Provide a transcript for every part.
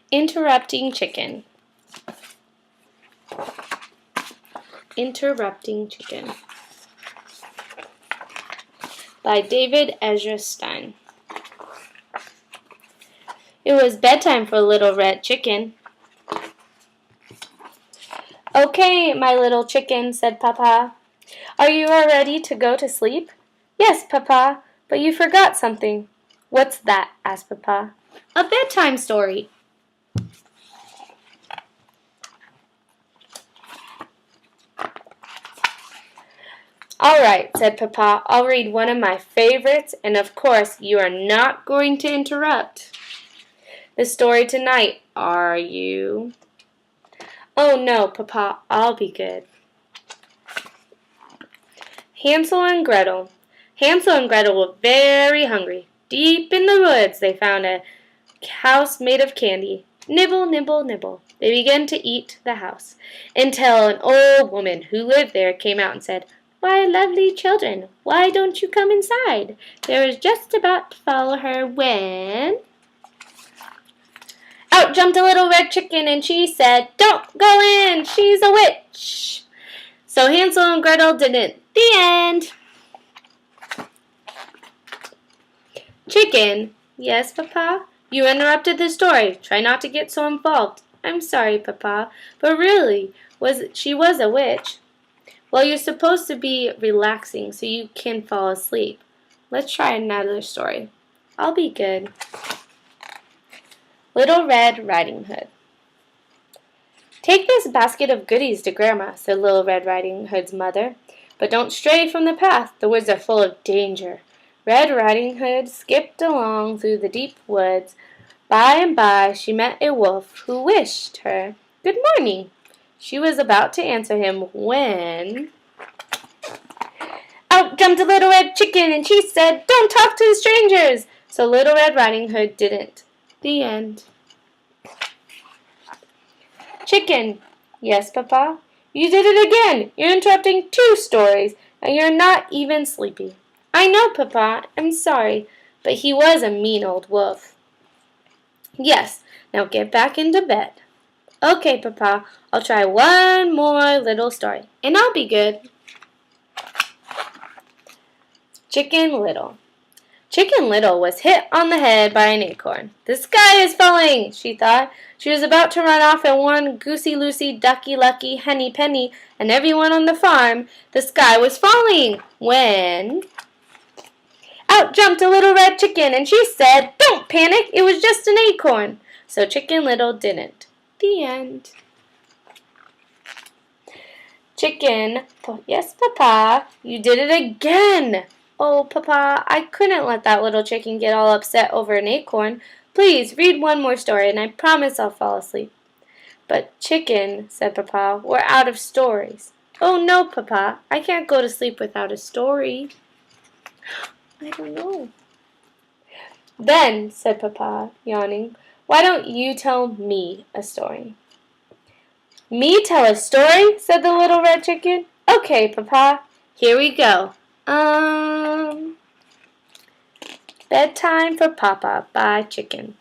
Interrupting Chicken. Interrupting Chicken by David Ezra Stein. It was bedtime for Little Red Chicken. "Okay, my little chicken," said Papa. "Are you all ready to go to sleep?" "Yes, Papa, but you forgot something." "What's that?" asked Papa. "A bedtime story." "All right," said Papa, "I'll read one of my favorites, and of course you are not going to interrupt the story tonight, are you?" "Oh no, Papa, I'll be good." Hansel and Gretel. Hansel and Gretel were very hungry. Deep in the woods they found a house made of candy. Nibble, nibble, nibble. They began to eat the house, until an old woman who lived there came out and said, "Why, lovely children, why don't you come inside?" They were just about to follow her when out jumped a little red chicken, and she said, "Don't go in, she's a witch." So Hansel and Gretel didn't. The end. "Chicken." "Yes, Papa?" "You interrupted the story. Try not to get so involved." "I'm sorry, Papa, but really, she was a witch." "Well, you're supposed to be relaxing so you can fall asleep. Let's try another story." "I'll be good." Little Red Riding Hood. "Take this basket of goodies to Grandma," said Little Red Riding Hood's mother. "But don't stray from the path. The woods are full of danger." Red Riding Hood skipped along through the deep woods. By and by she met a wolf who wished her good morning. She was about to answer him when out jumped a little red chicken, and she said, "Don't talk to strangers." So Little Red Riding Hood didn't. The end. Chicken. "Yes, Papa?" "You did it again. You're interrupting 2 stories, and you're not even sleepy." "I know, Papa. I'm sorry, but he was a mean old wolf." "Yes, now get back into bed." "Okay, Papa, I'll try one more little story, and I'll be good." Chicken Little. Chicken Little was hit on the head by an acorn. "The sky is falling," she thought. She was about to run off and warn Goosey Lucy, Ducky Lucky, Henny Penny, and everyone on the farm the sky was falling, when out jumped a little red chicken, and she said, "Don't panic, it was just an acorn." So Chicken Little didn't. The end. Chicken. "Yes, Papa." "You did it again." "Oh, Papa, I couldn't let that little chicken get all upset over an acorn. Please read one more story, and I promise I'll fall asleep." "But Chicken," said Papa, "we're out of stories." "Oh no, Papa, I can't go to sleep without a story." "I don't know." "Then," said Papa, yawning, "why don't you tell me a story?" "Me tell a story?" said the little red chicken. "Okay, Papa, here we go. Bedtime for Papa by Chicken.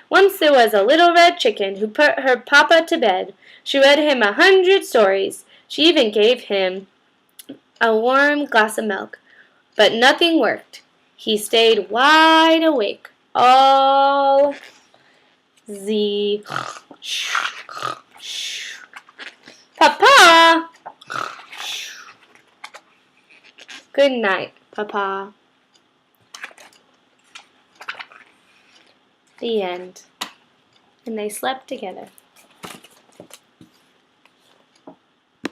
Once there was a little red chicken who put her papa to bed. She read him 100 stories. She even gave him a warm glass of milk. But nothing worked. He stayed wide awake all the Papa! Good night, Papa. The end. And they slept together.